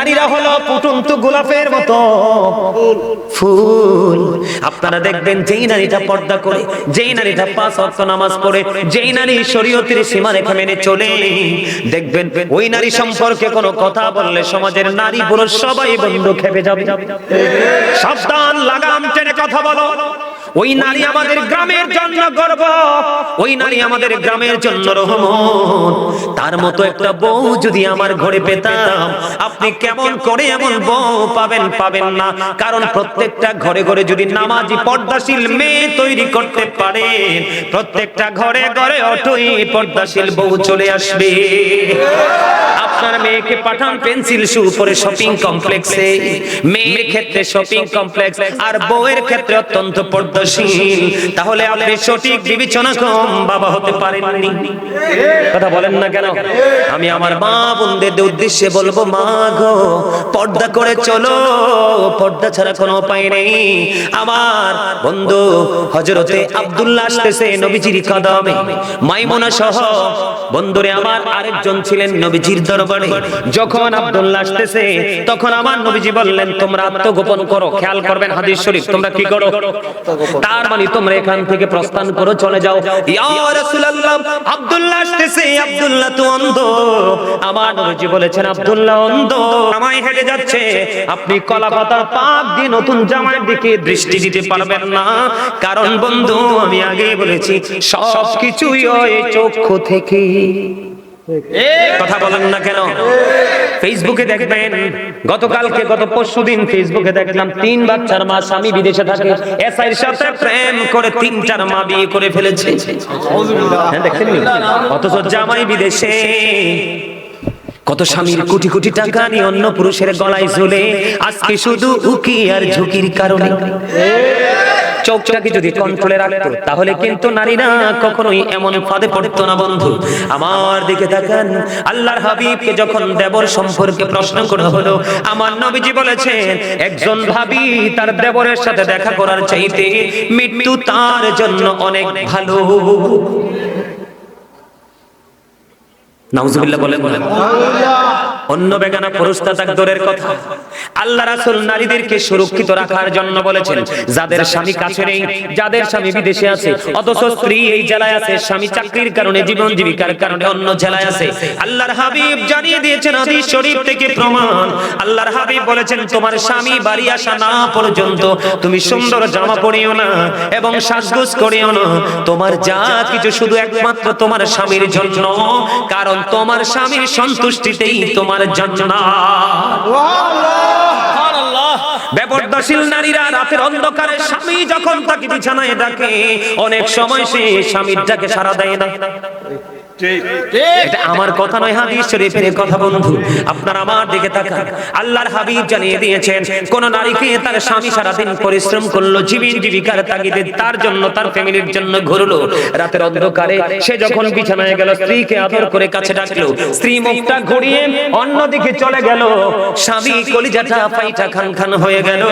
নারীরা হলো ফুটন্ত গোলাপের মতো ফুল। আপনারা দেখবেন যেই নারীটা পর্দা করে, যেই নারীটা 5 ওয়াক্ত নামাজ পড়ে, যেই নারী শরীয়তের সীমারেখা মেনে চলে, দেখবেন ওই নারী সম্পর্কে কোনো কথা বললে সমাজের নারী পুরুষ সবাই বন্ধ খেপে যাবে। সাবধান, লাগাম টেনে কথা বলো। ওই নারী আমাদের গ্রামের জন্য গর্ব, ওই নারী আমাদের গ্রামের জন্য রহমত। তার মতো একটা বউ যদি আমার ঘরে পেতাম, আপনি কেমন করে এমন বউ পাবেন না। কারণ প্রত্যেকটা ঘরে ঘরে যদি নামাজি পর্দাশীল মেয়ে তৈরি করতে পারেন, প্রত্যেকটা ঘরে ঘরে অটোই পর্দাশীল বউ চলে আসবে। আপনার মেয়েকে পাঠান পেন্সিল শু পরে শপিং কমপ্লেক্সে, মেয়ের ক্ষেত্রে শপিং কমপ্লেক্স আর বউয়ের ক্ষেত্রে অত্যন্ত পর্দাশীল, তাহলে আপনি সঠিক বিবেচনা কম বাবা হতে পারেননি। কথা বলেন না কেন? আমি আমার মা বোনদের উদ্দেশ্যে বলবো, মা গো পর্দা করে চলো, পর্দা ছাড়া কোনো উপায় নেই। আমার বন্ধু হযরতে আব্দুল্লাহ আসতেছে নবীজির কদমে, মাইমুনা সহ বন্ধুরে আমার আরেকজন ছিলেন নবীজির দরবারে। যখন আব্দুল্লাহ আসতেছে তখন আমার নবীজি বললেন, তোমরা আত্মগোপন করো। খেয়াল করবেন হাদিস শরীফ, তোমরা কি করো? তার মানে তোমরা এখান থেকে প্রস্থান করো, চলে যাও। ইয়া রাসূলুল্লাহ, আব্দুল্লাহ আসতেছে, আব্দুল্লাহ তো অন্ধ। আমার নবীজি বলেছেন, আব্দুল্লাহ অন্ধ, জামাই হেঁটে যাচ্ছে, আপনি কলা পাতার পাক দিয়ে নতুন জামাইয়ের দিকে দৃষ্টি দিতে পারবেন না। কারণ বন্ধু আমি আগে বলেছি, সবকিছুই ওই চক্ষু থেকে। কথা বলেন না কেন? ফেসবুকে দেখবেন, গত পরশুদিন ফেসবুকে দেখলাম 3 বাচ্চার মা, স্বামী বিদেশে থাকে, এসআইর সাথে প্রেম করে 3-4 মা বিয়ে করে ফেলেছে। হ্যাঁ দেখেন, অথচ জামাই বিদেশে। কত স্বামীর কোটি কোটি টাকা নিয়ে অন্য পুরুষের গলায় ঝুলে, আজকে শুধু উকি আর ঝুঁকির কারণে। চোখটাকে যদি কন্ট্রোলে রাখতো তাহলে কিন্তু নারীরা কখনোই এমন ফাঁদে পড়তো না। বন্ধু আমার দিকে তাকান, আল্লাহর হাবিবকে যখন দেবর সম্পর্কে প্রশ্ন করা হলো, আমার নবীজি বলেছেন, একজন ভাবি তার দেবরের সাথে দেখা করার চাইতে মৃত্যু তার জন্য অনেক ভালো। নাউজুবিল্লাহ বলেন না। অন্য বেগানা পুরুষ তাকদরের কথা। আল্লাহ রাসূল নারীদেরকে সুরক্ষিত রাখার জন্য বলেছেন, যাদের স্বামী কাছে নেই, যাদের স্বামী বিদেশে আছে, অথচ স্ত্রী এই জেলায় আছে, স্বামী চাকরির কারণে, জীবন জীবিকার কারণে অন্য জেলায় আছে, আল্লাহর হাবিব জানিয়ে দিয়েছেন হাদিস শরীফ থেকে প্রমাণ। আল্লাহর হাবিব বলেছেন, তোমার স্বামী বাড়ি আসা না পর্যন্ত তুমি সুন্দর জামা পরিও না এবং সাজগোজ করিও না। তোমার যা কিছু শুধু একমাত্র তোমার স্বামীর জন্য, কারণ তোমার স্বামীর সন্তুষ্টিতেই তোমার জান্নাত। সুবহানাল্লাহ। বেপরদাশীল নারীরা রাতের অন্ধকারে স্বামী যখন তাকে বিছানায় ডাকে, অনেক সময় সে স্বামীর ডাকে সাড়া দেয় না। এটা আমার কথা নয়, হাদিস শরীফের কথা। বন্ধু আপনারা আমার দিকে তাকান, আল্লাহর হাবিব জানিয়ে দিয়েছেন, কোন নারীকে তার স্বামী সারাদিন পরিশ্রম করলো, জীবন জীবিকার তাগিদে তার জন্য, তার ফ্যামিলির জন্য ঘুরলো, রাতের অন্ধকারে সে যখন বিছানায় গেল, স্ত্রীকে আদর করে কাছে ডাকলো, স্ত্রী মুখটা ঘুরিয়ে অন্যদিকে চলে গেল, স্বামী কলিজাটা ফাইটা খান খান হয়ে গেল।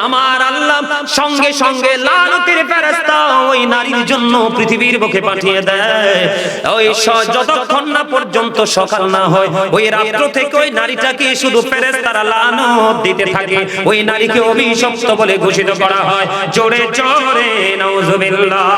আমার আল্লাহ সঙ্গে সঙ্গে লানতের ফেরেশতা ওই নারীর জন্য পৃথিবীর বুকে পাঠিয়ে দেয়। ওই যতক্ষণ না পর্যন্ত সকাল না হয়, ওই রাত্র থেকে ওই নারীটাকে শুধু ফেরেশতারা লানত দিতে থাকে, ওই নারীকে অভিশপ্ত বলে ঘোষিত করা হয়। জোরে জোরে নাউজুবিল্লাহ।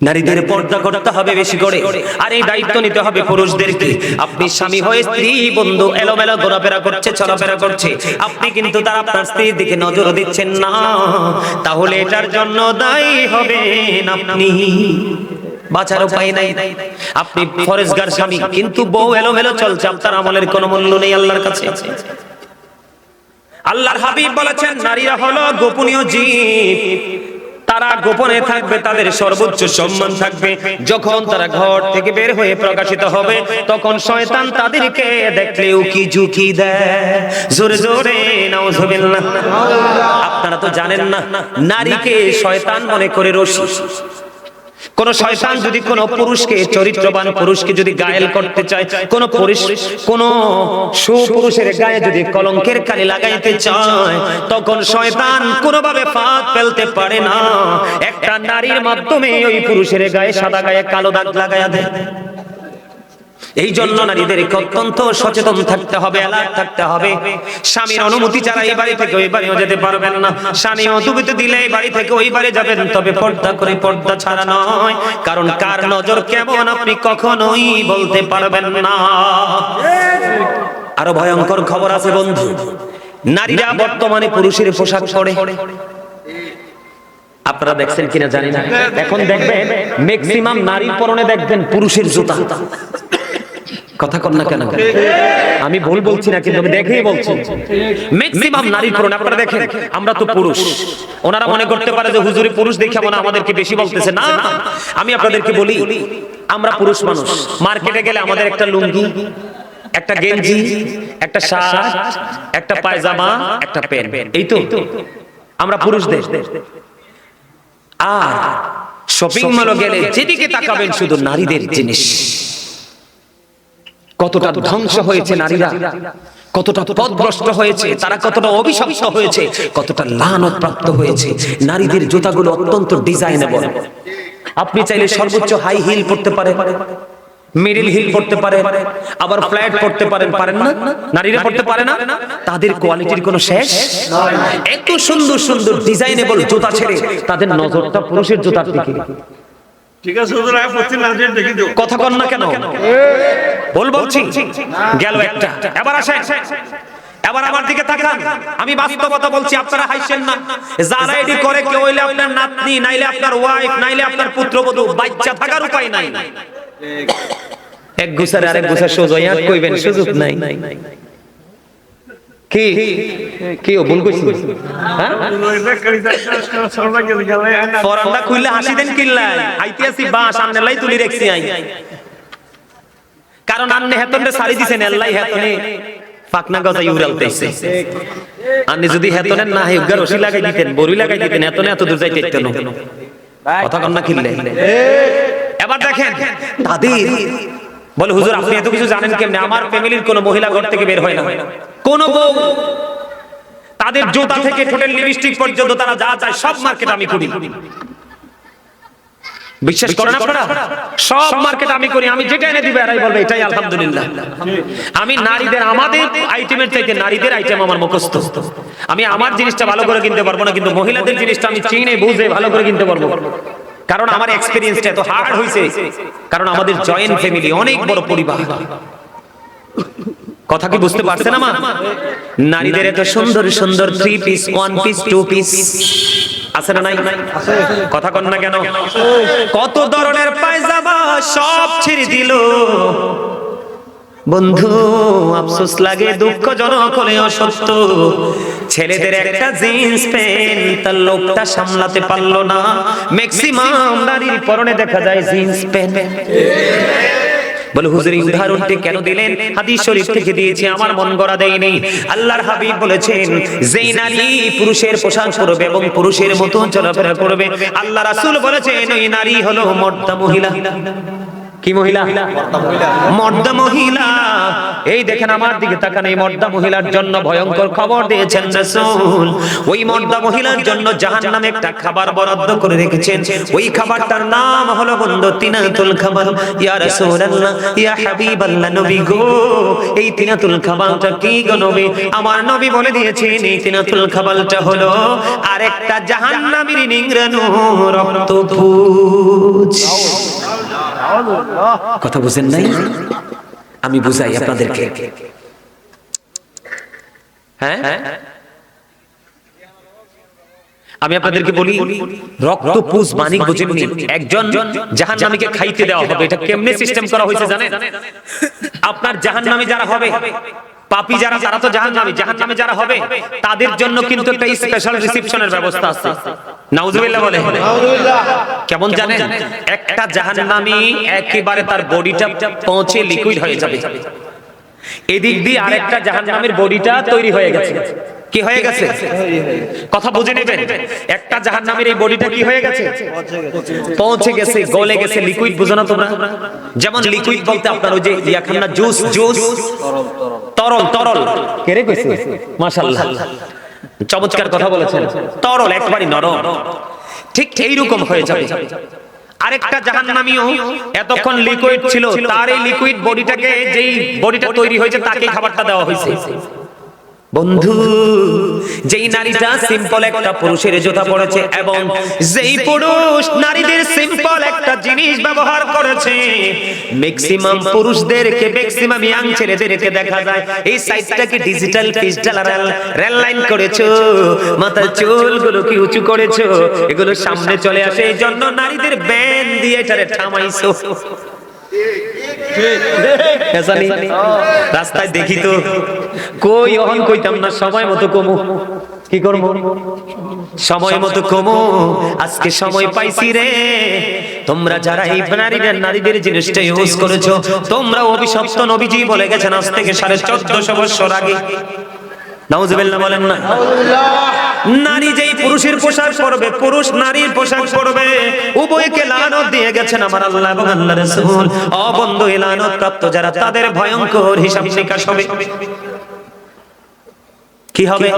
নারীদের পর্দা করতে হবে বেশি করে, আর এই দায়িত্ব নিতে হবে পুরুষদেরকে। আপনি স্বামী হয়ে স্ত্রী বন্ধু এলোমেলো ঘোরাফেরা করছে, চলাফেরা করছে, আপনি কিন্তু তার আপনার স্ত্রীর দিকে নজর দিচ্ছেন না, তাহলে এটার জন্য দায়ী হবেন আপনি। বাঁচার উপায় নাই। আপনি ফরেজগার স্বামী, কিন্তু বউ এলোমেলো চলছে, আপনার আমলের কোনো মূল্য নেই আল্লাহর কাছে। আল্লাহর হাবিব বলেছেন, নারীরা হলো গোপনীয় জীব, তারা গোপনে থাকবে, তাদের সর্বোচ্চ সম্মান থাকবে। যখন তারা ঘর থেকে বের হয়ে প্রকাশিত হবে, তখন শয়তান তাদেরকে দেখলে উকি ঝুঁকি দেয়। জোরে জোরে নাউজুবিল্লাহ। আপনারা তো জানেন না, নারীকে শয়তান মনে করে রশি। কোন শয়তান যদি কোন পুরুষকে, চরিত্রবান পুরুষকে যদি গায়েল করতে চায়, কোন সুপুরুষের গায়ে যদি কলঙ্কের কালি লাগাইতে চায়, তখন শয়তান কোনোভাবে ফাঁদ ফেলতে পারে না। একটা নারীর মাধ্যমে ওই পুরুষের গায়ে, সাদা গায়ে কালো দাগ লাগায়া দেয়। এই জন্য নারীদেরকে অত্যন্ত সচেতন থাকতে হবে, অ্যালার্ট থাকতে হবে। স্বামীর অনুমতি ছাড়া এই বাড়ি থেকে ওই বাড়িও যেতে পারবেন না, স্বামী অনুমতি দিলে এই বাড়ি থেকে ওই বাড়ি যাবেন, তবে পর্দা করে, পর্দা ছাড়া নয়। কারণ কার নজর কেমন আপনি কখনোই বলতে পারবেন না। আরো ভয়ঙ্কর খবর আছে বন্ধু, নারীরা বর্তমানে পুরুষের পোশাক পরে। আপনারা দেখছেন কিনা জানি না, এখন দেখবেন ম্যাক্সিমাম নারীর পরনে দেখবেন পুরুষের জুতা। কথা কন না কেন? আমি ভুল বলছি না, কিন্তু আমি দেখেই বলছি ম্যাক্সিমাম নারীর পরনে। আপনারা দেখেন, আমরা তো পুরুষ, ওনারা মনে করতে পারে যে হুজুরে পুরুষ দেখে মনে আমাদেরকে বেশি বলতেছে। না, আমি আপনাদেরকে বলি, আমরা পুরুষ মানুষ, মার্কেটে গেলে আমাদের একটা লুঙ্গি, একটা গেঞ্জি, একটা শার্ট, একটা পায়জামা, একটা প্যান্ট, এই তো আমরা পুরুষদের। আর শপিং মলে গেলে যেদিকে তাকাবেন শুধু নারীদের জিনিস। কতটা ধ্বংস হয়েছে নারীরা, কতটা পথভ্রষ্ট হয়েছে তারা, কতটা অভিশপ্ত হয়েছে, কতটা লানত প্রাপ্ত হয়েছে। নারীদের জুতাগুলো অত্যন্ত ডিজাইনেবল। আপনি চাইলে সর্বোচ্চ হাই হিল পরতে পারেন, মিডল হিল পড়তে পারেন, আবার ফ্ল্যাট পড়তে পারেন। পারেন না? নারীরা পড়তে পারে না? তাদের কোয়ালিটির কোনো শেষ নাই। এত সুন্দর সুন্দর ডিজাইনেবল জুতা ছেড়ে তাদের নজরটা পুরুষের জুতার দিকে। ঠিক আছে, কথা কন না কেন? বলছি গেল একটা। এবার আসেন, এবার আমার দিকে তাকান, আমি বাস্তবতা বলছি, আপনারা হাসছেন না। যারা এডি করে, কেউ হইলে আপনার নাতনি, নাইলে আপনার ওয়াইফ, নাইলে আপনার পুত্রবধূ, বাচ্চা থাকার উপায় নাই। এক গুছারে আরেক গুছা সোজা কইবেন, সুযোগ নাই। কি কি ভুল কইছি? হ্যাঁ, ফরানটা কইলে হাসি দেন কিল্লাই, আইতিয়াছি বা সামনে লাই তুলি রাখছি আই। কারণ আন্নে হেতনে সারি দিছেন, আল্লাহ হেতনে পাকনা গজা ইউরালতেছে। আন্নে যদি হেতনে না হে উগার রশি লাগাই দিতেন, বড়ি লাগাই দিতেন, হেতনে এত দূর যাইতে দিতেন না। কথা কন না কিল্লে? এবার দেখেন তাদের বলে, হুজুর আপনি এত কিছু জানেন কেমনে? আমার ফ্যামিলির কোন মহিলা ঘর থেকে বের হয় না, কোন বউ। তাদের জুতা থেকে ঠোঁটের লিপস্টিক পর্যন্ত তারা যা চায় সব মার্কেট আমি করি। বিশ্বাস করেন আপনারা? সব মার্কেট আমি করি, আমি যেটা এনে দিবে এরাই বলবে এটাই আলহামদুলিল্লাহ। আমি নারীদের, আমাদের আইটেমের চাইতে নারীদের আইটেম আমার মুখস্থ। আমি আমার জিনিসটা ভালো করে কিনতে পারবো না, কিন্তু মহিলাদের জিনিসটা আমি চিনে বুঝে ভালো করে কিনতে পারবো। কারণ আমার এক্সপেরিয়েন্সটা এত হার্ড হয়েছে, কারণ আমাদের জয়েন্ট ফ্যামিলি, অনেক বড় পরিবার। কথা কি বুঝতে পারছেন আমার? নারীদের এত সুন্দর সুন্দর 3 পিস, 1 পিস, 2 পিস আছে না নাই? কথা কন না কেন? কত ধরনের পায়জামা সব ছেড়ে দিল বন্ধু। আফসোস লাগে, দুঃখজনক হলেও সত্য। ছেলেদের একটা জিন্স প্যান্ট তার লোকটা সামলাতে পারলো না। ম্যাক্সিমাম নারীর পরনে দেখা যায় জিন্স প্যান্ট। বলে হুজুর এই উদাহরণটি কেন দিলেন? হাদিস শরীফ থেকে দিয়েছি, আমার মন গড়া দেয়নি। আল্লাহর হাবিব বলেছেন, যেই নারী পুরুষের পোশাক পরবে এবং পুরুষের মতো চলাফেরা করবে, আল্লাহ রাসূল বলেছেন ওই নারী হলো মর্দা মহিলা। কি মহিলা? মর্দা মহিলা। এই দেখেন আমার দিকে তাকান, এই মর্দা মহিলার জন্য ভয়ঙ্কর খবর দিয়েছেন রাসূল। ওই মর্দা মহিলার জন্য জাহান্নামে একটা খাবার বরাদ্দ করে রেখেছেন। ওই খাবারটার নাম হলো বন্ধু তিনাতুল খাবার। ইয়া রাসূলুল্লাহ, ইয়া হাবিবাল্লাহ, নবী গো, এই তিনাতুল খাবারটা কি গো নবী? আমার নবী বলে দিয়েছেন এই তিনাতুল খাবারটা হলো আরেকটা জাহান্নামীর নিংড়ানো রক্তপুঞ্জ। কথা বুঝেন নাই? আমি বুঝাই আপনাদেরকে। হ্যাঁ, আমি আপনাদেরকে বলি, রক্তপুঞ্জ মানিক বুঝেননি? একজন জাহান্নামীকে খাইতে দেওয়া হবে। এটা কেমনে সিস্টেম করা হয়েছে জানেন? আপনার জাহান্নামী যারা হবে, পাপী যারা, তারা তো জাহান্নামী, জাহান্নামে যারা হবে তাদের জন্য কিন্তু একটা স্পেশাল রিসেপশনের ব্যবস্থা আছে। নাউজুবিল্লাহ বলে। কেমন জানেন? একটা জাহান্নামী একেবারে তার বডিটা পৌঁছে লিকুইড হয়ে যাবে, এদিক দিয়ে আরেকটা জাহান্নামীর বডিটা তৈরি হয়ে গেছে। কি হয়ে গেছে? কথা বুঝে নেবেন। একটা জাহান্নামীর এই বডিটা কি হয়ে গেছে? পৌঁছে গেছে, গলে গেছে, লিকুইড। বুঝো না তোমরা? যেমন লিকুইড বলতে আপনার ওই যে ইয়া খান না, জুস, জুস, তরল, তরল। কে রে কইছে? মাশাআল্লাহ, চমৎকার কথা বলেছেন। তরল, একবারই নরম। ঠিক এইরকম হয়ে যাবে। আরেকটা জাহান্নামীও এতক্ষণ লিকুইড ছিল, তার এই লিকুইড বডিটাকে, যেই বডিটা তৈরি হয়েছে তাকে খাবারটা দেওয়া হয়েছে। বন্ধু, যেই নারীটা সিম্পল একটা পুরুষের জুতা পরেছে এবং যেই পুরুষ নারীদের সিম্পল একটা জিনিস ব্যবহার করেছে, ম্যাক্সিমাম পুরুষদেরকে, ম্যাক্সিমাম ইয়াং ছেলেদেরকে দেখা যায় এই সাইডটাকে ডিজিটাল ক্রিস্টাল রেল লাইন করেছো, মাথার চুলগুলো কি উঁচু করেছো, এগুলো সামনে চলে আসে, এই জন্য নারীদের ব্যান দিয়ে এটারে থামাইছো। রাস্তায় দেখি তো কই অহন কইতাম না, সময় মতো কমু, কি করবো সময় মতো কমু, আজকে সময় পাইছি রে। তোমরা যারা এই নারীদের জিনিসটা ইউজ করেছো, তোমরা অভিশপ্ত। নবীজি বলে গেছেন আজ থেকে 1450 বছর আগে, নাউজুবিল্লাহ বলেন না, নারী যেই পুরুষের পোশাক পরবে, পুরুষ নারীর পোশাক পরবে, উভয়কে লানত দিয়ে গেছেন আমার আল্লাহ এবং আল্লাহর রাসূল। অবন্ধ এই লানত প্রাপ্ত যারা, তাদের ভয়ঙ্কর হিসাব নিকাশ হবে। কি হবে?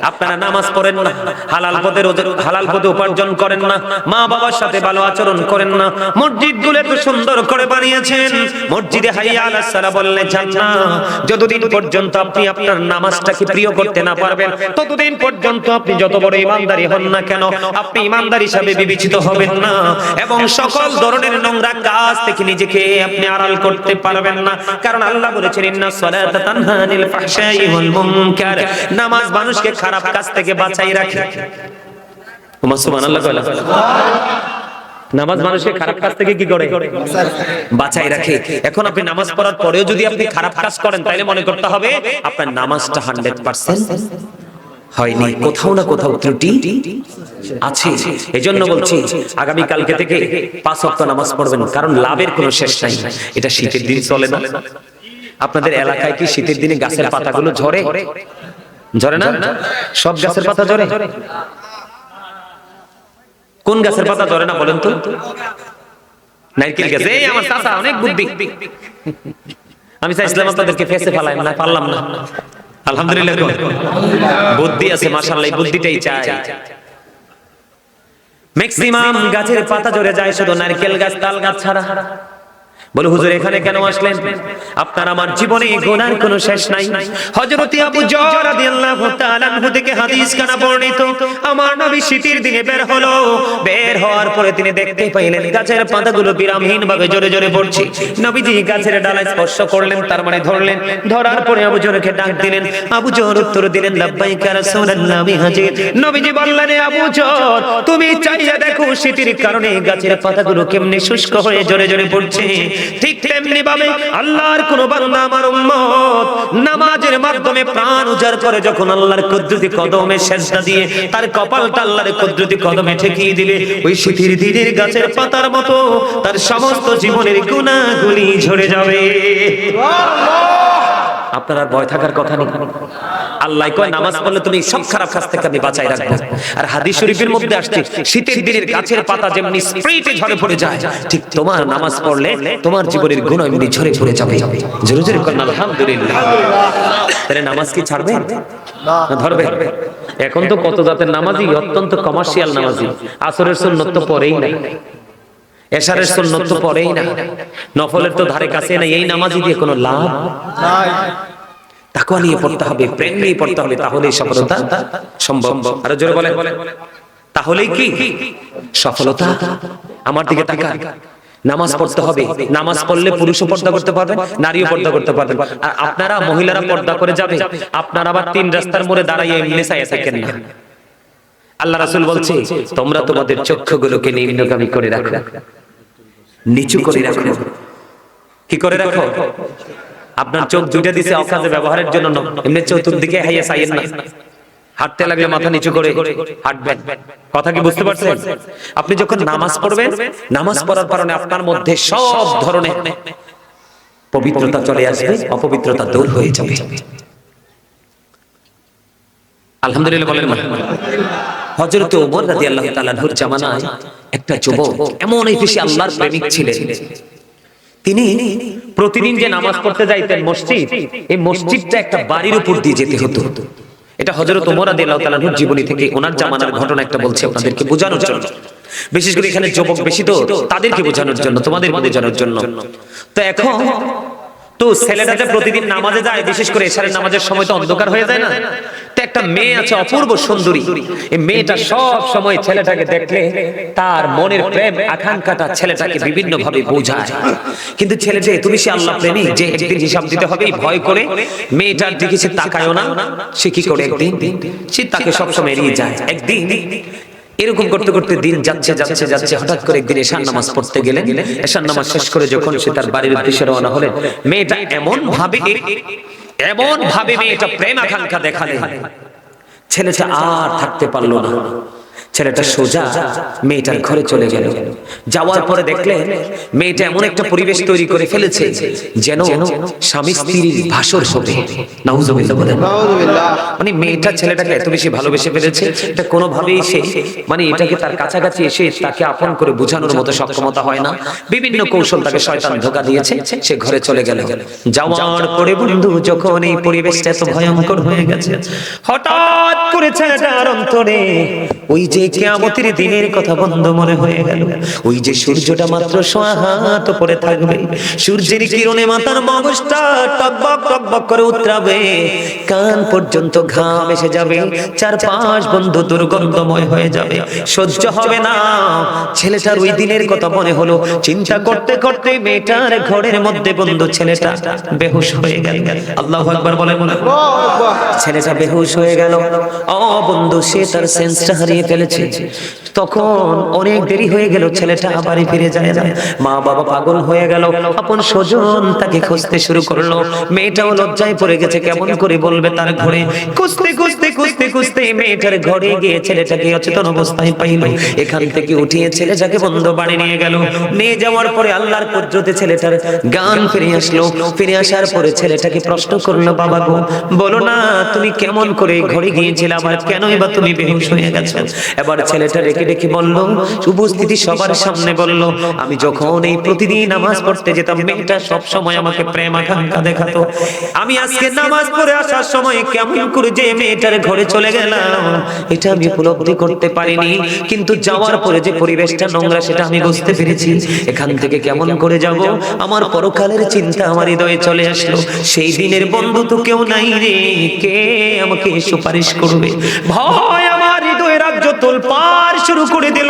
আপনারা নামাজ পড়েন না, হালাল পথে উপার্জন করেন না, মা বাবার সাথে ভালো আচরণ করেন না, মসজিদগুলো এত সুন্দর করে বানিয়েছেন, মসজিদে হাইয়া আলাস সালাহ বললে যান না। যতদিন পর্যন্ত আপনি আপনার নামাজটাকে প্রিয় করতে না পারবেন, ততদিন পর্যন্ত আপনি যত বড় ইমানদারি হন না কেন, আপনি ইমানদার হিসাবে বিবেচিত হবেন না এবং সকল ধরনের নোংরা কাজ থেকে নিজেকে আপনি আড়াল করতে পারবেন না। কারণ আল্লাহ বলেছেন, ইন্নাস সালাতা তানহা আনিল ফাহশাই ওয়াল মুনকার, নামাজ মানুষকে খারাপ কাজ থেকে বাঁচাই রাখে। সুবহানাল্লাহ, নামাজ মানুষকে খারাপ কাজ থেকে কি করে? বাঁচাই রাখে। এখন আপনি নামাজ পড়ার পরেও যদি আপনি খারাপ কাজ করেন, তাহলে মনে করতে হবে আপনার নামাজটা 100% হয়নি, কোথাও না কোথাও ত্রুটি আছে। এজন্য বলছি, আগামী কালকে থেকে 5 ওয়াক্ত নামাজ পড়বেন, কারণ লাভের কোনো শেষ নাই। এটা শীতের দিন চলে না? আপনাদের এলাকায় কি শীতের দিনে গাছের পাতাগুলো ঝরে? ঝরে না? সব গাছের পাতা ঝরে? কোন গাছের পাতা ঝরে না বলেন তো? নারকেল গাছ। এই আমার চাচা অনেক বুদ্ধি, আমি চাইছিলাম আপনাদেরকে ফেসে ফেলাইম না, পারলাম না। আলহামদুলিল্লাহ, বুদ্ধি আছে মাশাআল্লাহ, এই বুদ্ধিটাই চাই। ম্যাক্সিমাম গাছের পাতা ঝরে যায়, শুধু নারকেল গাছ, তাল গাছ ছাড়া। বলে হুজুর এখানে কেন আসলেন? আপনার আমার জীবনে গুনার কোনো শেষ নাই। হযরত আবু যর রাদিয়াল্লাহু তাআলা আনহু থেকে হাদিস কানা বর্ণিত, আমার নবী শীতের দিনে বের হলো, বের হওয়ার পরে তিনি দেখতে পাইলেন গাছের পাতাগুলো বিরামহীন ভাবে জোরে জোরে পড়ছে। নবীজি গাছের ডালায় স্পর্শ করলেন, তার মানে ধরলেন, ধরার পরে আবু যরকে ডাক দিলেন। আবু যর উত্তর দিলেন, লাব্বাইকা রাসূলুল্লাহ, আমি হাজির। নবীজি বললেন, আবু যর তুমি চাইয়া দেখো শীতের কারণে গাছের পাতাগুলো কেমনে শুষ্ক হয়ে জোরে জোরে পড়ছে। ঠিক তেমনি ভাবে আল্লাহর কোন বান্দা আমার উম্মত নামাজের মাধ্যমে প্রাণ উজাড় করে, যখন আল্লাহর কুদরতি কদমে সিজদা দিয়ে তার কপালটা আল্লাহর কুদরতি কদমে ঠেকিয়ে দিলে, ওই শীতের দিনের গাছের পাতার মতো তার সমস্ত জীবনের গুনাহগুলি ঝরে যাবে। আপনার আর ভয় থাকার কথা নেই। আল্লাহ কয় নামাজ পড়লে তুমি সব খারাপ কাজ থেকে আমি বাঁচাই রাখবো। আর হাদিস শরীফের মধ্যে আসছে, শীতের দিনের গাছের পাতা যেমনি স্প্রেটে ঝরে পড়ে যায়, ঠিক তোমার নামাজ পড়লে তোমার জীবনের গুনাহ এমনি ঝরে পড়ে যাবে। জোরে জোরে বলেন আলহামদুলিল্লাহ। তাহলে নামাজ কি ছাড়বে না ধরবে? এখন তো কত জাতের নামাজি, অত্যন্ত কমার্শিয়াল নামাজি। আসরের সুন্নত তো পড়েই না, এশারের সুন্নত তো পড়েই না, নফলের তো ধারে কাছে না। এই নামাজি দিয়ে কোনো লাভ নাই। তাকওয়া নিয়ে পড়তে হবে, প্রেম নিয়ে পড়তে হবে, তাহলেই সফলতা সম্ভব। আর জোরে বলেন, তাহলেই কি সফলতা? আমার দিকে তাকান, নামাজ পড়তে হবে। নামাজ পড়লে পুরুষও পর্দা করতে পারবেন, নারীও পর্দা করতে পারবেন। আর আপনারা মহিলারা পর্দা করে যাবে, আপনারা আবার 3 রাস্তার মোড়ে দাঁড়াইয়ে এমনি চাইয়া থাকেন না। আল্লাহ রাসূল বলছে, তোমরা তোমাদের চক্ষুগুলোকে নিম্নগামী করে রাখো, নিচু করে রাখো। কি করে রাখো? আপনার চোখ দুইটা দিছে অকাজে ব্যবহারের জন্য না, এমনি চতুর্দিকে হাইয়া চাইয়েন না। হাঁটতে লাগলে মাথা নিচু করে হাঁটবেন। কথা কি বুঝতে পারছেন? আপনি যখন নামাজ পড়বেন, নামাজ পড়ার কারণে আপনার মধ্যে সব ধরনের পবিত্রতা চলে আসবে, অপবিত্রতা দূর হয়ে যাবে। আলহামদুলিল্লাহ বলেন। হযরত ওমর রাদিয়াল্লাহু তাআলা আনহুর জামানায় একটা যুবক এমন বেশি আল্লাহর প্রেমিক ছিলেন, তিনি প্রতিদিন যে নামাজ পড়তে যাইতেন মসজিদ, এই মসজিদটা একটা বাড়ির উপর দিয়ে যেতে হতো। এটা হযরত ওমর রাদিয়াল্লাহু তাআলা আনহুর জীবনী থেকে ওনার জামানার ঘটনা একটা বলছি আপনাদেরকে বোঝানোর জন্য, বিশেষ করে এখানে যুবক বেশি তো তাদেরকে বোঝানোর জন্য, তোমাদের বোঝানোর জন্য। তো এখন তো ছেলেটা যে প্রতিদিন নামাজে যায়, বিশেষ করে এশারের নামাজের সময় তো অন্ধকার হয়ে যায় না, তো একটা মেয়ে আছে অপূর্ব সুন্দরী, এই মেয়েটা সব সময় ছেলেটাকে দেখলে তার মনের প্রেম আকাঙ্ক্ষাটা ছেলেটাকে বিভিন্ন ভাবে বোঝায়, কিন্তু ছেলেটা এত বেশি আল্লাহ প্রেমী যে একদিন হিসাব দিতে হবে ভয় করে মেয়েটার দিকে সে তাকায়ও না। সে কি করে, একদিন সে তাকে সবসময় এড়িয়ে যায়। একদিন এরকম করতে করতে দিন যাচ্ছে যাচ্ছে যাচ্ছে, হঠাৎ করে একদিন এশার নামাজ পড়তে গেলেন। এশার নামাজ শেষ করে যখন সে তার বাড়ির উদ্দেশ্যে রওনা হলেন, মেয়েটা এমন ভাবে মেয়েটা প্রেম আকাঙ্ক্ষা দেখালেন, ছেলেটা আর থাকতে পারলো না। ছেলেটা সোজা মেয়েটার ঘরে চলে গেল। যাওয়ার পরে দেখলেন মেয়েটা এমন একটা পরিবেশ তৈরি করে ফেলেছে যেন স্বামী স্ত্রীর ভাসর হবে। নাউজুবিল্লাহ বলেন। মানে মেয়েটা ছেলেটাকে এত বেশি ভালোবেসে ফেলেছে, এটা কোনোভাবেই সে মানে এটাকে তার কাছাকাছি এসে তাকে আপন করে বোঝানোর মতো সক্ষমতা হয় না। বিভিন্ন কৌশল তাকে শয়তান ধোঁকা দিয়েছে, সে ঘরে চলে গেল। যাওয়ার পরে বন্ধু যখন এই পরিবেশটা এত ভয়ঙ্কর হয়ে গেছে, হঠাৎ করে ছেলেটার অন্তরে ওই যে কিয়ামতের দিনের কথা বন্ধ মনে হয়ে গেল। ওই যে সূর্যটা মাত্র সোয়া হাত উপরে থাকবে, সূর্যের কিরণে মাথার মগজটা টকবক টকবক করে উতরাবে, কান পর্যন্ত ঘাম এসে যাবে, চারপাশ বন্ধু দুর্গন্ধময় হয়ে যাবে, সহ্য হবে না। ছেলেটার ওই দিনের কথা মনে হলো, চিন্তা করতে করতে মেয়েটার ঘরের মধ্যে বন্ধু ছেলেটা বেহুশ হয়ে গেল। আল্লাহু আকবার বলেন। ছেলেটা বেহুশ হয়ে গেল। ও বন্ধু, সে তার সেন্সটা হারিয়ে ফেলেছে। তখন অনেক দেরি হয়ে গেল, ছেলেটা বাড়ি ফিরে যায় না। মা বাবা পাগল হয়ে গেল, আপন স্বজন তাকে খুঁজতে শুরু করলো। মেয়েটাও লজ্জায় পড়ে গেছে, কেমন করে বলবে তার ঘরে। খুঁজতে খুঁজতে খুঁজতে খুঁজতে মেয়েটার ঘরে গিয়ে ছেলেটাকে অচেতন অবস্থায় পাইল। এখান থেকে উঠিয়ে ছেলেটাকে বন্ধু বাড়ি নিয়ে গেল। নিয়ে যাওয়ার পরে আল্লাহর কুদরতে ছেলেটার জ্ঞান ফিরে আসলো। ফিরে আসার পরে ছেলেটাকে প্রশ্ন করলো, বাবা গো, বলো না তুমি কেমন করে ঘরে গিয়েছিলে, আবার কেনই বা তুমি বেহুশ হয়ে গেছো? এবার ছেলেটা রেখে রেখে বলল, উপস্থিতি সবার সামনে বলল, আমি যখন এই প্রতিদিন নামাজ পড়তে যেতাম মেয়েটা সব সময় আমাকে প্রেম আকাঙ্ক্ষা দেখাতো। আমি আজকে নামাজ পড়ে আসার সময় কেমন করে যে মেয়েটার ঘরে চলে গেলাম এটা আমি উপলব্ধি করতে পারিনি, কিন্তু যাওয়ার পরে যে পরিবেশটা নোংরা সেটা আমি বুঝতে পেরেছি। এখান থেকে কেমন করে যাব, আমার পরকালের চিন্তা আমার হৃদয়ে চলে আসলো। সেই দিনের বন্ধু তো কেউ নাই রে, কে আমাকে সুপারিশ করবে? ভয় আমার হৃদয়ে রাজ্য তোলপাড় শুরু করে দিল।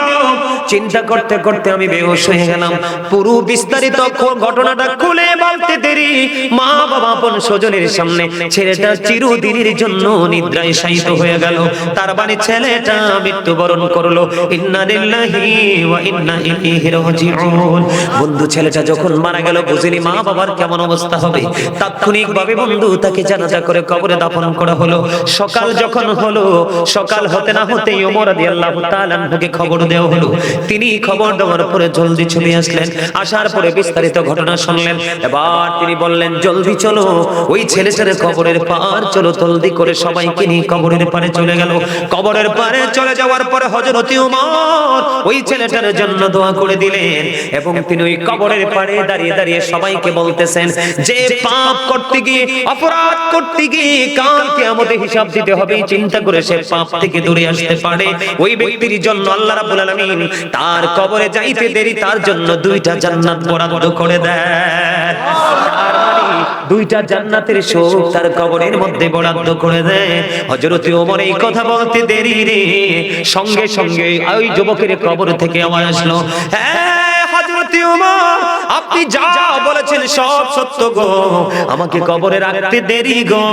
চিন্তা করতে করতে আমি বেহুশ হয়ে গেলাম। পুরো বিস্তারিত ঘটনাটা খুলে বলতে দেরি, মা বাবা আপন স্বজনের সামনে ছেলেটা চিরদিনের জন্য নিদ্রায় শায়িত হয়ে গেল। তার মানে ছেলেটা মৃত্যুবরণ করলো। ইন্না লিল্লাহি ওয়া ইন্না ইলাইহি রাজিউন। বন্ধু, ছেলেটা যখন মারা গেল বুঝিনি মা বাবার কেমন অবস্থা হবে। তাৎক্ষণিকভাবে বন্ধু তাকে জানাজা করে কবরে দাফন করা হলো। সকাল যখন হলো, সকাল হতে না হতেই ওমর রাদিয়াল্লাহু তাআলা আনহুকে খবর দেওয়া হলো। তিনি খবর দেওয়ার পরে জলদি চলে আসলেন। আসার পরে বিস্তারিত ঘটনা শুনলেন। এবার তিনি বললেন, জলদি চলো ওই ছেলেটার কবরের পার চলো। জলদি করে সবাইকে নিয়ে কবরের পারে চলে গেল। কবরের পারে চলে যাওয়ার পরে হযরত ওমর ওই ছেলেটার জন্য দোয়া করে দিলেন, এবং তিনি ওই কবরের পারে দাঁড়িয়ে দাঁড়িয়ে সবাইকে বলতেছেন, যে পাপ করতে গিয়ে, অপরাধ করতে গিয়ে কাল কিয়ামতে হিসাব দিতে হবে, চিন্তা করে সে পাপ থেকে দূরে আসতে পারে, ওই ব্যক্তির জন্য আল্লাহ রাব্বুল আলামিন তার কবরে যাইতে দেরি তার জন্য 2টা জান্নাত বরাদ্দ করে দেয়। তার মানে 2টা জান্নাতের সুখ তার কবরের মধ্যে বরাদ্দ করে দেয়। হযরত ওমর এই কথা বলতে দেরি রে, সঙ্গে সঙ্গে ওই যুবকের কবর থেকে আওয়াজ আসলো, হ্যাঁ হযরত ওমর, আপনি যা বলেছেন সব সত্য গো, আমাকে কবরে রাখতে দেরি গো,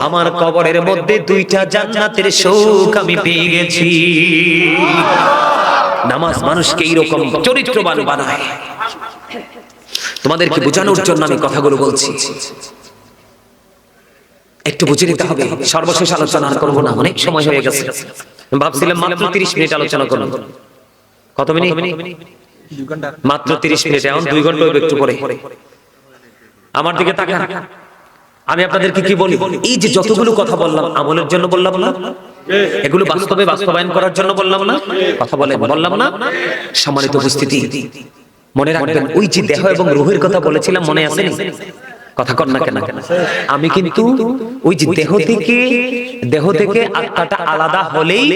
আমার কবরের মধ্যে 2টা জান্নাতের সুখ আমি পেয়ে গেছি। নামাজ মানুষকে এইরকম চরিত্রবান বানায়। তোমাদেরকে বোঝানোর জন্য আমি কথাগুলো বলছি, একটু বুঝে নিতে হবে। সর্বশেষ আলোচনা আর করবো না, অনেক সময় হয়ে গেছে। ভাবছিলাম মাত্র 30 মিনিট আলোচনা করব। কত মিনিট? মাত্র 30 মিনিট, এখন 2 ঘন্টা হইবে একটু পরে। আমার দিকে তাকান, আমি আপনাদেরকে কি বলি, এই যে যতগুলো কথা বললাম আমলের জন্য বললাম না, এগুলো বাস্তবে বাস্তবায়ন করার জন্য বললাম না, কথা বললাম না। সম্মানিত উপস্থিতি, মনে রাখবেন ওই যে দেহ এবং রূহের কথা বলেছিলাম, মনে আছে নি? কথা কর না কেন? আমি কিন্তু ওই যে দেহ থেকে আত্মাটা আলাদা হলেই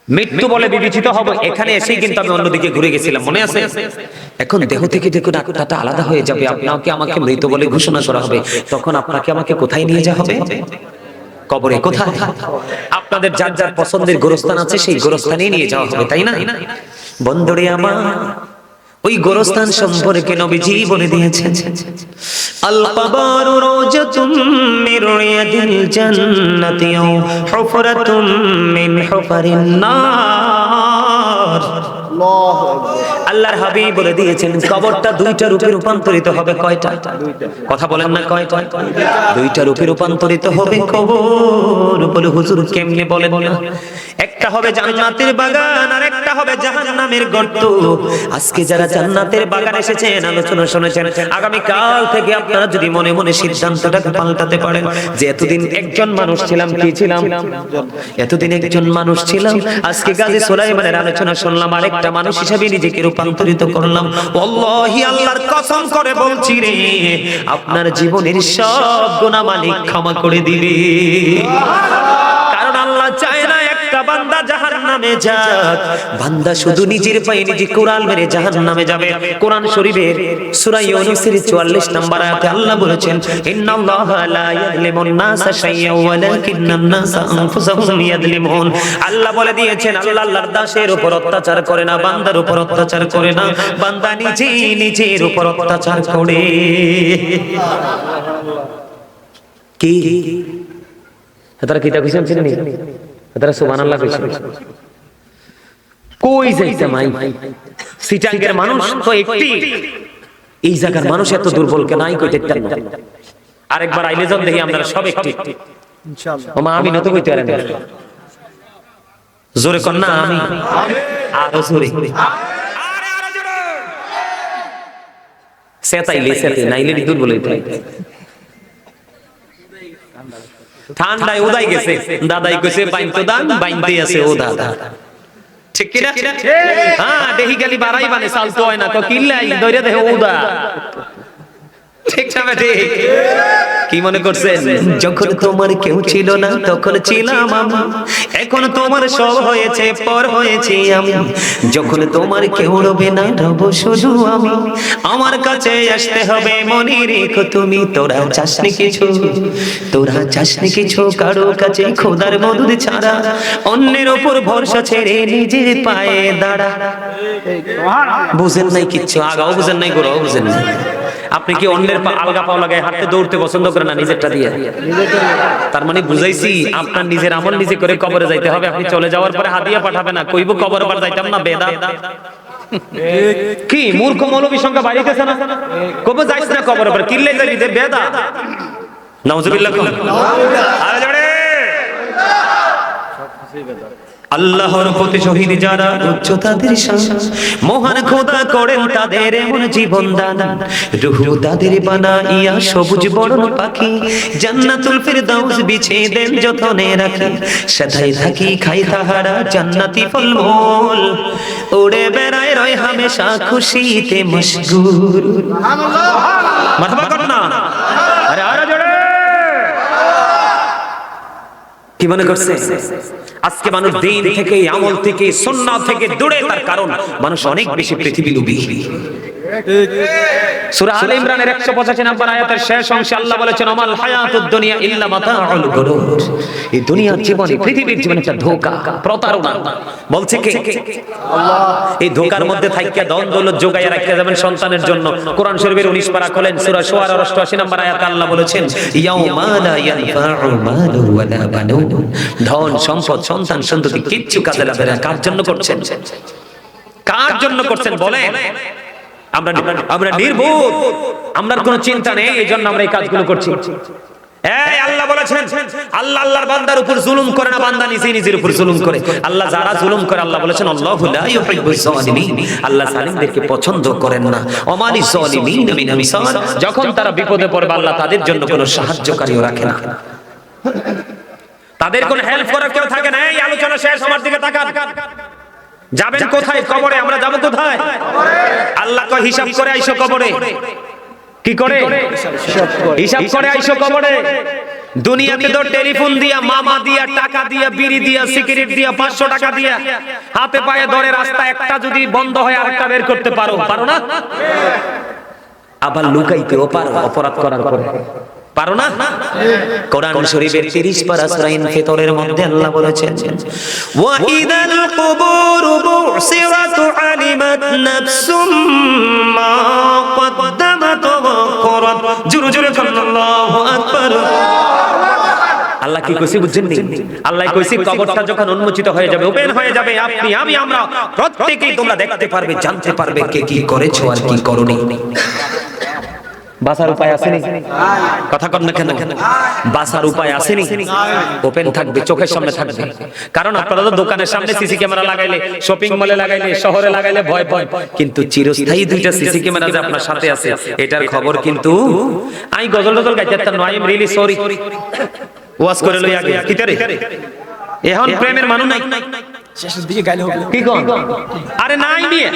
মৃত্যু বলে বিবেচিত হবে, এখানে এসেই কিন্তু আমি অন্যদিকে ঘুরে গেছিলাম, মনে আছে? এখন দেহ থেকে যখন আত্মাটা আলাদা হয়ে যাবে, আপনাকে আমাকে মৃত বলে ঘোষণা করা হবে, তখন আপনাকে আমাকে কোথায় নিয়ে যাওয়া হবে? কবরে। কোথায়? আপনাদের যার যার পছন্দের গোরস্থান আছে, সেই গোরস্থানে নিয়ে যাওয়া হবে, তাই না? বন্ধুরে আমার, ওই গোরস্থান সম্পর্কে নবীজি বলে দিয়েছেন, আল কবরু রাওজাতুম মির রিয়াদিল জান্নাতি আও হুফরাতুম মিন হুফারিন নার। আল্লাহর হাবিব বলে দিয়েছেন, কবরটা দুইটা রূপে রূপান্তরিত হবে। কয়টা? কথা বলেন না, কয়টা? দুইটা রূপে রূপান্তরিত হবে কবর। বলে হুজুর কেমনে বলেন না? একটা হবে জান্নাতের বাগান, আর একটা হবে জাহান্নামের গর্ত। আজকে যারা জান্নাতের বাগান এসেছেন, আলোচনা শুনেছেন, আগামী কাল থেকে আপনারা যদি মনে মনে সিদ্ধান্তটাকে পাল্টাতে পারেন যে এতদিন একজন মানুষ ছিলাম, কি ছিলাম? এতদিন একজন মানুষ ছিলাম, আজকে গাজী সুলাইমানের আলোচনা শুনলাম, আরেকটা মানুষ হিসেবে নিজেকে রূপান্তরিত করলাম। ওয়াল্লাহি আল্লাহর কসম করে বলছি রে, আপনার জীবনের সব গুনাহ মালিক ক্ষমা করে দিবে। কারণ আল্লাহ চায় না একটা বান্দা জাহান্নামে যাক। বান্দা শুধু নিজের পায়ে নিজে কোরআন মেরে জাহান্নামে যাবে। কোরআন শরীফের সূরা ইউনূসের 44 নম্বর আয়াতে আল্লাহ বলেছেন, ইন্নাল্লাহা লা ইয়াযলিমুন নাসা শাইয়্যান ওয়ালাকিন্নান নাসা আনফুসাহুম ইয়াযলিমুন। আল্লাহ বলে দিয়েছেন, আল্লাহ আল্লাহর দাসের উপর অত্যাচার করে না, বান্দার উপর অত্যাচার করে না, বান্দা নিজের উপর অত্যাচার করে। কি তারা কিতা কইছেন চিনেন নি? তারা সুবহানাল্লাহ কইছেন। কই যাইতে মাই? সিটাঙ্গের মানুষ তো একটি, এই জায়গার মানুষ এত দুর্বল কেন? আই কইতে পারেন না। আরেকবার আইলে যখন দেখি আমরা সব একটি, ইনশাআল্লাহ। ওমা আমি নত কইতে পারেন না, জোরে কর না আমি, আরো জোরে, আরো জোরে। সেতাইলে নাইলে দুর্বল হইতে। ঠান্ডায় উদাই গেছে, দাদাই কইছে বাইনতো দান, বাইনতে আছে ও দাদা, ঠিক কি না? হ্যাঁ, দেহি গালি বাড়াই বানে চালতো হয় না, তো কিল্লাই ধরে দেহ উদা, ঠিক না বেটি? কি মনে করছেন? যখন তোমার কেউ ছিল না তখন ছিলাম আমি, এখন তোমার সব হয়েছে, পর হয়েছে আমি। যখন তোমার কেউ রবে না, রব শুধু আমি। আমার কাছে আসতে হবে, মনে রেখো তুমি। তোরা চাসনি কিছু, তোরা চাসনি কিছু কারো কাছে খোদার মদদ ছাড়া। অন্যের উপর ভরসা ছেড়ে নিজের পায়ে দাঁড়া। বুঝেন নাই কিচ্ছু, আগাও বুঝেন নাই, গোড়াও বুঝেন নাই। আপনি কি অন্যের আলগা পাও লাগায় হাঁটতে দৌড়তে পছন্দ করেন না, নিজেরটা দিয়ে? তার মানে বুঝাইছি, আপনার নিজের আমল নিজে করে কবরে যাইতে হবে। আপনি চলে যাওয়ার পরে হাদিয়া পাঠাবে না, কইব কবরে বার যাইতাম না, বেদা। কি মূর্খ মৌলবী সংখ্যা বাড়িতেছে না? কব যাইছ না কবরে বার, কিল্লে যাবি দে, বেদা। নাউজুবিল্লাহ। আরে জোরে আল্লাহর প্রতি শহীদ যারা, উচ্চ তাদের শান, মহান খোদা করেন তাদের এমন জীবন দান। রূহ তাদের বানাইয়া সবুজ বরণ পাখি, জান্নাতুল ফিরদাউস বিছিয়ে দেন যতনে রাখি। সদাই থাকি খাই তাহারা জান্নাতি ফলমূল, উড়ে বেড়ায় রয় হামেশা খুশিতে মশগুল। সুবহানাল্লাহ, মারহাবা কর না। আরে আরে জোরে। কি মনে করছে? আজকে মানুষ দিন থেকে, আমল থেকে, সুন্নাহ থেকে দূরে, তার কারণ মানুষ অনেক বেশি পৃথিবী লোভী। সূরা আলে ইমরানের 185 নম্বর আয়াতের শেষ অংশে আল্লাহ বলেছেন, আমাল হায়াতুদ দুনিয়া ইল্লা মাতাউল গুরুর। এই দুনিয়ার জীবনে, পৃথিবীর জীবন একটা ধোঁকা, প্রতারণা। বলছে কে? আল্লাহ। এই ধোঁকার মধ্যে থাইকা ধন দৌলত জোগাইয়া রাখতে যাবেন সন্তানের জন্য। কোরআন শরীফের 19 পারা খোলেন, সূরা শুআরা 88 নম্বর আয়াতে আল্লাহ বলেছেন, ইয়াউমা লা ইয়ানফাউ মালু ওয়ালা বানুন। ধন সম্পদ, সন্তান সন্ততি কিচ্ছু কাজে লাগবে না। কার জন্য করছেন? কার জন্য করছেন বলেন? আমরা নির্বোধ, আমরা কোনো চিন্তা নেই, এইজন্য আমরা এই কাজগুলো করছি। এই আল্লাহ বলেছেন, আল্লাহ আল্লাহর বান্দার উপর জুলুম করে না, বান্দা নিজের উপর জুলুম করে। আল্লাহ যারা জুলুম করে, আল্লাহ বলেছেন, আল্লাহু লা ইউহিব্বুজ জালিমিন। আল্লাহ জালিমদেরকে পছন্দ করেন না। ওমালিজ জালিমিন মিন আনসার। যখন তারা বিপদে পড়বে, আল্লাহ তাদের জন্য কোনো সাহায্যকারীও রাখে না, তাদের কোনো হেল্প করার কেউ থাকে না। এই আলোচনা শেষ, আমার দিকে তাকান। যাবেন কোথায়? কবরে। আমরা যাব কোথায়? আল্লাহ কয় হিসাব করে আইসো কবরে। কি করে? হিসাব করে আইসো কবরে। দুনিয়াতে তো টেলিফোন দিয়া, মামা দিয়া, টাকা দিয়া, বিড়ি দিয়া, সিগারেট দিয়া, 500 টাকা দিয়া হাতে পায়ে ধরে রাস্তা একটা যদি বন্ধ হয় আরেকটা বের করতে পারো না? আবার লুকাইতেও পারো অপরাধ করার পরে, পারো না? কোরআন শরীফের 30 পারা সূরা ইনফিতরের মধ্যে আল্লাহ বলেছেন, ওয়া ইদাল কুবুরু বুসিরাত আলিমাত নাফসুম মা কদ্দামাত ওয়া আখরাত। জোরে জোরে আল্লাহু আকবার। আল্লাহ কি কইছে বুঝছেন নি? আল্লাহ কইছে কবরটা যখন উন্মোচিত হয়ে যাবে, ওপেন হয়ে যাবে, আপনি আমি আমরা প্রত্যেকেই তোমরা দেখতে পারবে, জানতে পারবে কে কি করেছো আর কি করনি। বাসার উপায় আসেনি? কথা কন না কেন? বাসার উপায় আসেনি? ওপেন থাকবে, চোখের সামনে থাকবে। কারণ আপনারা তো দোকানের সামনে সিসি ক্যামেরা লাগাইলে, শপিং মলে লাগাইলে, শহরে লাগাইলে ভয় ভয়, কিন্তু চিরস্থায়ী দুইটা সিসি ক্যামেরা যে আপনার সাথে আছে এটার খবর কিন্তু আই গজল টজল গাইতে নয়। I am really sorry. ওয়াজ করে লই আগে কিতারে এখন প্রেমের মানুষ নাই, শেষের দিকে গাইলে হবে কি কোন? আরে নাই নিয়ে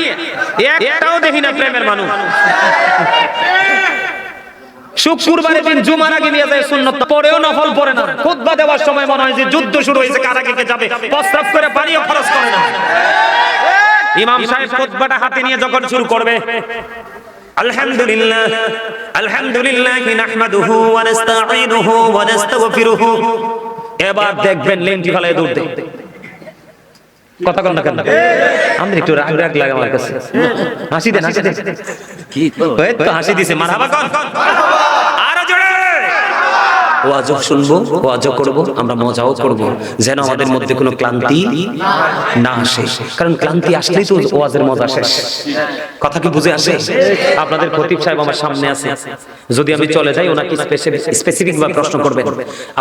একটাও দেখি না প্রেমের মানুষ। শুক্রবারে দিন জুমার আগে নিয়ে যায় সুন্নাত পড়েও নফল পড়ে না। খুতবা দেওয়ার সময় মনে হয় যে যুদ্ধ শুরু হয়েছে, কার আগে কে যাবে, প্রস্তাব করে পানিও খরচ করে না। ইমাম সাহেব খুতবাটা হাতে নিয়ে যখন শুরু করবে, আলহামদুলিল্লাহ আলহামদুলিল্লাহ নাহমাদুহু ওয়া নাস্তাঈনুহু ওয়া নাস্তাগফিরুহু, এবার দেখবেন লেন্টি ফলায় দৌড় দেয়। কথা কন না কেন? আমাদের একটু রাগ রাগ লাগে আমার কাছে। হাসি দেন, হাসি দেন। কি ওই তো হাসি দিছে, মারহাবা কন। আরো জোরে ওয়াজও শুনবো, ওয়াজও করব, আমরা মজাও করব, যেন আমাদের মধ্যে কোনো ক্লান্তি না আসে। কারণ ক্লান্তি আসলেই তো ওয়াজের মজা শেষ। কথা কি বুঝে আসে? আপনাদের খতিব সাহেব আমার সামনে আছে, যদি আমি চলে যাই ওনাকে স্পেসিফিক ভাবে প্রশ্ন করবেন,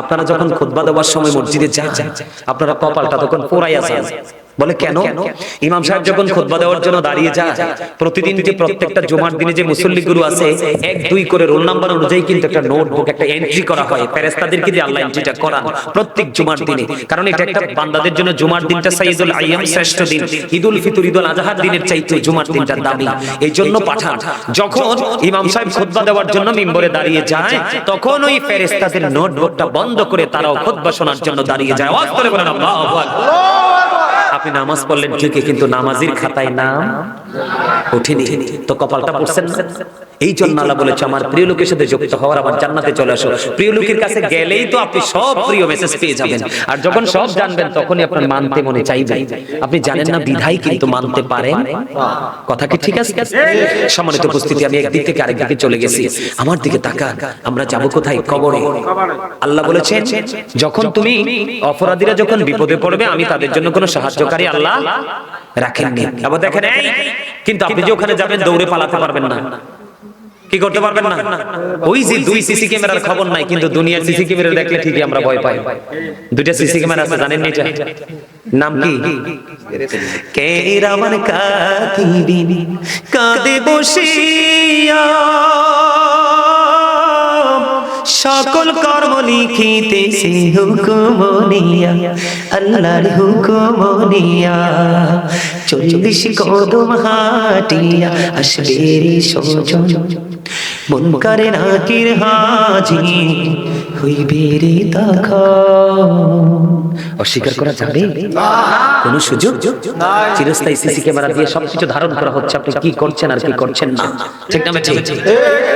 আপনারা যখন খুতবা দেওয়ার সময় মসজিদে যান আপনারা কপালটা তখন পোড়াইয়া যান। বলে কেন? ইমাম সাহেব যখন খুতবা দেওয়ার জন্য দাঁড়িয়ে যায়, প্রতিদিন যে প্রত্যেকটা জুমার দিনে যে মুসল্লিগুলো আছে 1-2 করে রোল নাম্বার অনুযায়ী কিন্তু একটা নোটবুক, একটা এন্ট্রি করা হয় ফেরেশতাদেরকে দিয়ে আল্লাহ এন্ট্রিটা করান প্রত্যেক জুমার দিনে। কারণ এটা একটা বান্দাদের জন্য জুমার দিনটা সাইয়্যিদুল আইয়াম, শ্রেষ্ঠ দিন। ঈদুল ফিতর, ঈদুল আযহার দিনের চাইতে জুমার দিনটা দামি, এইজন্য পাঠান। যখন ইমাম সাহেব খুতবা দেওয়ার জন্য মিম্বরে দাঁড়িয়ে যায় তখন ওই ফেরেশতাদের নোটবুকটা বন্ধ করে তারাও খুতবা শোনার জন্য দাঁড়িয়ে যায়। আওয়াজ করে বলেন আল্লাহু আকবার। আপনি নামাজ পড়লেন ঠিকই, কিন্তু নামাজির খাতায় নাম ওঠেনি, তো কপালটা পড়ছেন না। এই জন্য আল্লাহ বলেছে আমার প্রিয় লোকের সাথে যুক্ত হওয়ার, আমার জান্নাতে চলে আসো। প্রিয় লোকের কাছে গেলেই তো আপনি সব প্রিয় মেসেজ পেয়ে যাবেন, আর যখন সব জানবেন তখনই আপনার মানতে মনে চাইবে। আপনি জানেন না বিধায় কিন্তু মানতে পারেন। কথা কি ঠিক আছে? সম্মানিত উপস্থিতি, আমি একদিক থেকে আরেক দিকে চলে গেছি, আমার দিকে তাকান। আমরা যাব কোথায়? কবরে। আল্লাহ বলেছেন যখন তুমি অপরাধীরা যখন বিপদে পড়বে আমি তাদের জন্য কোনো সাহায্যকারী আল্লাহ রাখেননি। আবার দেখেন এই, কিন্তু আপনি যে ওখানে যাবেন দৌড়ে পালাতে পারবেন না, কি করতে পারবেন না। ওই যে 2 সিসি ক্যামেরার খবর নাই, কিন্তু দুনিয়ার সিসি ক্যামেরা দেখলে ঠিকই আমরা ভয় পাই। 2টা সিসি ক্যামেরা আছে, জানেন না এটা নাম কি? কেরামান কাতিবিন কাঁদে বসিয়া সকল কর্ম লিখিতেছে হুকুম নিয়া, আল্লাহর হুকুম নিয়া। 40 কদম হাটিয়া আসবে রে সজন, মুনকারে নাকির হাজির হইবে রে তখন। অস্বীকার করা যাবে? কোন সুযোগ নাই। চিরস্থায়ী সিসি ক্যামেরা দিয়ে সবকিছু ধারণ করা হচ্ছে, আপনি কি করছেন আর কি করছেন না। ঠিক না? ঠিক।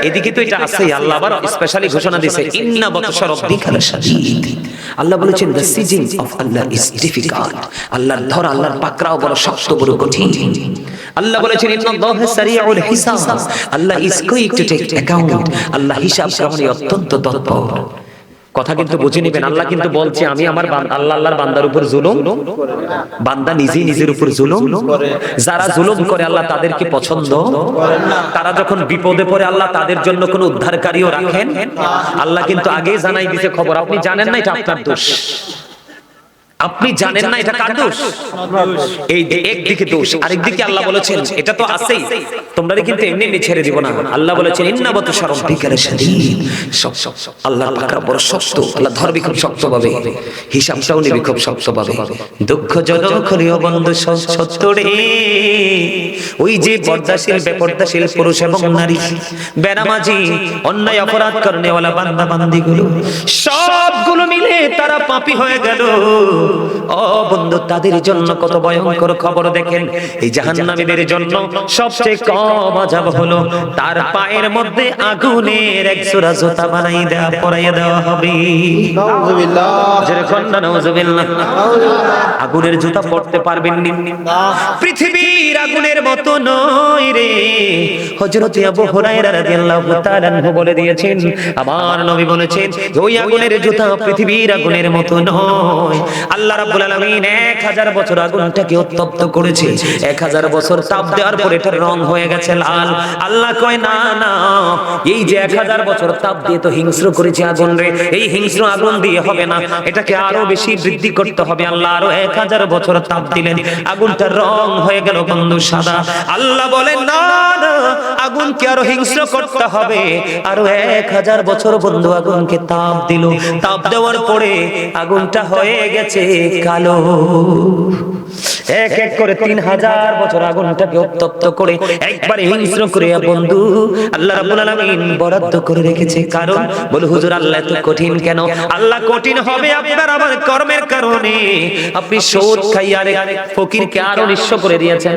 এদিকে তো এটা আছে। আল্লাহ আবার স্পেশালি ঘোষণা দিয়েছে ইন্না বাতশা রাব্বিকা লাশাদীদ। আল্লাহ বলেছেন the seizing of Allah is difficult. আল্লাহর ধরা, আল্লাহর পাকড়াও বড় শক্ত, বড় কঠিন। আল্লাহ বলেছেন ইন্নাল্লাহা সারিউল হিসাব। Allah is quick to take account. Allah হিসাব গ্রহণে অত্যন্ত তৎপর। কথা কিন্তু বুঝে নেবেন। আল্লাহ কিন্তু বলছে আমি আমার আল্লাহর বান্দার উপর জুলুম, বান্দা নিজেই নিজের উপর জুলুম করে। যারা জুলুম করে আল্লাহ তাদেরকে পছন্দ করেন না। তারা যখন বিপদে পড়ে আল্লাহ তাদের জন্য কোনো উদ্ধারকারীও রাখেন। আল্লাহ কিন্তু আগেই জানাই দিয়েছে খবর, আপনি জানেন না, এটা আপনার দোষ। আপনি জানেন না এটা কার দোষ? এই যে একদিকে দোষ, আরেকদিকে আল্লাহ বলেছেন এটা তো আছেই, তোমরা কিন্তু এমনি এমনি ছেড়ে দিব না। আল্লাহ বলেছেন ইন্না বাতুশা রাব্বিকা লাশাদীদ, সব আল্লাহর পাকড়া বড় শক্ত, আল্লাহ ধরবি খুব শক্ত ভাবে, হিসাবটাও নিবি খুব শক্ত ভাবে। দুঃখ জনখলিও বন্ধু সত্য রে, ওই যে পর্দাশীল বেপর্দাশীল পুরুষ এবং নারী, বেনামাজি, অন্যায় অপরাধ করনেওয়ালা বান্দা বান্দিগুলো সবগুলো মিলে তারা পাপী হয়ে গেল। ও বন্ধু, তাদের জন্য কত ভয়ঙ্কর খবর দেখেন। এই জাহান্নামীদের জন্য সবচেয়ে কম আযাব হলো তার পায়ের মধ্যে আগুনের এক জোড়া জুতা বানাই দেওয়া, পরাইয়া দেওয়া হবে। নাউযুবিল্লাহ, যেরকম নাউযুবিল্লাহ। আগুনের জুতা পরতে পারবেন না, পৃথিবীর আগুনের মতো নয় রে। হযরত আবু হুরায়রা রাদিয়াল্লাহু তাআলা আনহু বলে দিয়েছেন, আমার নবী বলেছেন ওই আগুনের জুতা পৃথিবীর আগুনের মতো নয়। আল্লাহ রাব্বুল আলামিন 1000 বছর আগুনটাকে উত্তপ্ত করেছে, 1000 বছর তাপ দেওয়ার পর এটার রং হয়ে গেছে লাল। আল্লাহ কয় না না, এই যে 1000 বছর তাপ দিয়ে তো হিংস্র করেছে আগুন রে, এই হিংস্র আগুন দিয়ে হবে না, এটাকে আরো বেশি বৃদ্ধি করতে হবে। আল্লাহ আরো 1000 বছর তাপ দিলেন, আগুনটার রং হয়ে গেল বন্ধু সাদা। আল্লাহ বলেন না না, আগুনকে আরো হিংস্র করতে হবে, আরো 1000 বছর বন্ধু আগুনকে তাপ দিল। তাপ দেওয়ার পরে আগুনটা হয়ে গেছে কালো। এক এক করে 3000 বছর আগুনটাকে উত্তপ্ত করে একবারে হিংস্র করে বন্ধু আল্লাহ রাব্বুল আলামিন বরাদ্দ করে রেখেছে। কারণ বলে হুজুর আল্লাহ এত কঠিন কেন? আল্লাহ কঠিন হবে আপনার আমার কর্মের কারণে। আপনি সুদ খাইয়া আরেক ফকিরকে আরো নিঃস্ব করে দিয়েছেন।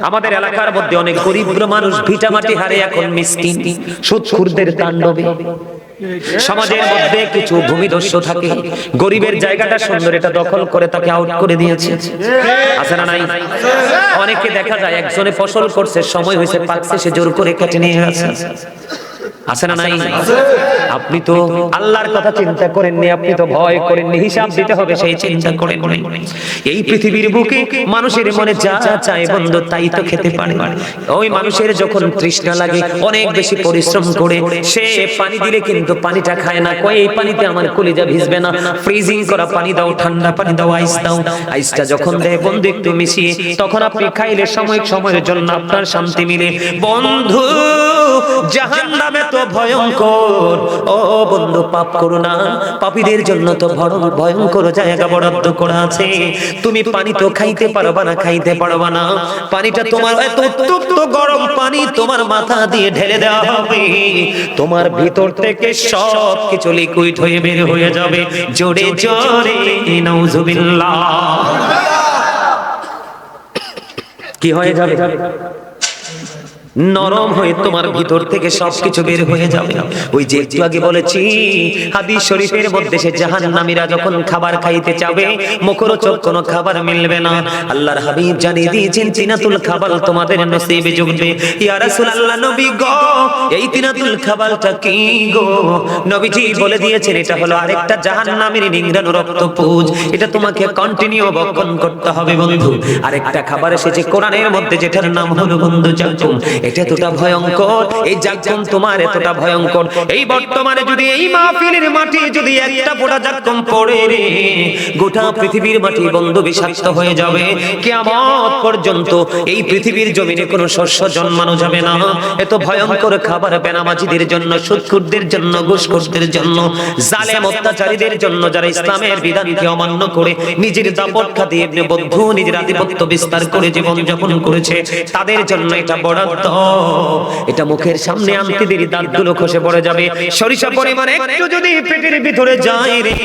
আমাদের এলাকার মধ্যে অনেক গরিব মানুষ ভিটামাটি হারে এখন মিসকিন, সুদখোরদের তাণ্ডবে। সমাজের মধ্যে কিছু ভূমিদস্যু থাকে, গরিবের জায়গাটা সুন্দর, এটা দখল করে তাকে আউট করে দিয়েছে। আছে না নাই? অনেকে দেখা যায় একজনে ফসল করছে, সময় হয়েছে পাকছে, সে জোর করে কেটে নিয়ে গেছে। আছে না নাই? আপনি তো আল্লাহর কথা চিন্তা করেননি, আপনি তো ভয় করেননি, হিসাব দিতে হবে সেই চিন্তা করেন। এই পৃথিবীর বুকে মানুষের মনে যা চায় বন্ধু তাই তো খেতে পারে। ওই মানুষের যখন তৃষ্ণা লাগে অনেক বেশি পরিশ্রম করে সে পানি দিলে কিন্তু পানিটা খায় না, কয় এই পানিতে আমার কলিজা ভিজবে না, ফ্রিজিং করা পানি দাও, ঠান্ডা পানি দাও, আইস দাও। আইসটা যখন দেয় বন্ধু একটু মিশিয়ে, তখন আপনি খাইলে সময়ের জন্য আপনার শান্তি মিলে। বন্ধু জাহান্নামে তো ভয়ঙ্কর, ও বন্ধু পাপ করো না, পাপীদের জন্য তো ভয়ঙ্কর জায়গা বরাদ্দ করা আছে। তুমি পানি তো খাইতে পারবা না, খাইতে পারবা না, পানিটা তোমার এত উত্তপ্ত গরম পানি তোমার মাথা দিয়ে ঢেলে দেওয়া হবে, তোমার ভিতর থেকে সব কিছু লিকুইড হয়ে বের হয়ে যাবে। জোরে জোরে নাউযুবিল্লাহ। কি হয়ে যাবে? নরম হয়ে তোমার ভিতর থেকে সবকিছু বের হয়ে যাবে। ওই যে একটু আগে বলেছি হাদিস শরীফের মধ্যে, সে জাহান্নামীরা যখন খাবার খাইতে যাবে মুখরোচক কোনো খাবার মিলবে না। আল্লাহর হাবিব জানিয়ে দিয়েছেন তিনাতুল খাবার তোমাদের নসিবে জুটবে। ইয়া রাসূলুল্লাহ, নবী গো এই তিনাতুল খাবারটা কি গো? নবীজি বলে দিয়েছেন এটা হলো আরেকটা জাহান্নামীর নিংড়ানো রক্তপুঞ্জ, এটা তোমাকে কন্টিনিউ ভক্ষণ করতে হবে বন্ধু। আরেকটা খাবার এসেছে কোরআনের মধ্যে যেটার নাম হলো বন্ধু জাকুম। এটা এতটা ভয়ঙ্কর, এই জাক্কুম তোমার এতটা ভয়ঙ্কর, এই বর্তমানে যদি এই মাহফিলের মাটি যদি একটা ফোঁটা জাক্কুম পড়ে রে, গোটা পৃথিবীর মাটি বন্ধু বিষাক্ত হয়ে যাবে। কিয়ামত পর্যন্ত এই পৃথিবীর জমিনে কোনো শস্য জন্মানো যাবে না। এত ভয়ঙ্কর খাবার বেনামাজিদের জন্য, সুদখোরদের জন্য, ঘুষখোরদের জন্য, জালেম অত্যাচারীদের জন্য, যারা ইসলামের বিধানকে অমান্য করে নিজের দাপট খাটিয়ে বন্ধু নিজের আধিপত্য বিস্তার করে জীবন যাপন করেছে, তাদের জন্য এটা বরাদ্দ। এটা মুখের সামনে আনতে দেরি দাঁতগুলো খসে পড়ে যাবে। সরিষা পরিমাণ একটু যদি পেটের ভিতরে যায় রে,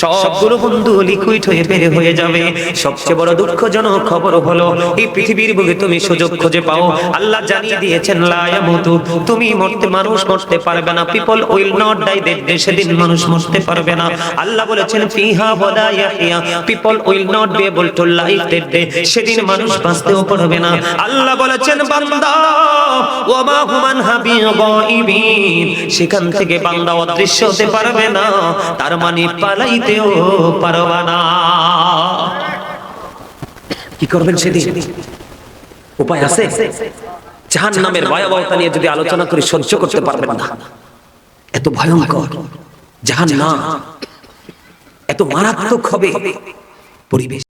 সবগুলো বন্ধু লিকুইড হয়ে বের হয়ে যাবে। সবচেয়ে বড় দুঃখজনক খবর হলো এই পৃথিবীর বুকে তুমি সুযোগ খুঁজে পাও, আল্লাহ জানিয়ে দিয়েছেন লা ইয়ামুতু, তুমি মানুষ মরতে পারবে না। পিপল উইল নট ডাই, সেদিন মানুষ মরতে পারবে না। আল্লাহ বলেছেন ফিহা ওয়ালা ইয়াহইয়া, people will not be able to live that day, সেদিন মানুষ বাঁচতেও পারবে না। আল্লাহ বলেছেন বান্দা ওয়া মা হুমান হাবিগাইবিন, সেখান থেকে বান্দা অদৃশ্য হতে পারবে না, তার মানে পালাইতেও পারবে না। কি করবেন সেদিন? উপায় আছে? জাহান্নামের ভয়াবহতা নিয়ে যদি আলোচনা করি সহ্য করতে পারবেন না, এত ভয়ঙ্কর জাহান্নাম। এত মারাত্মক হবে পরিবেশ।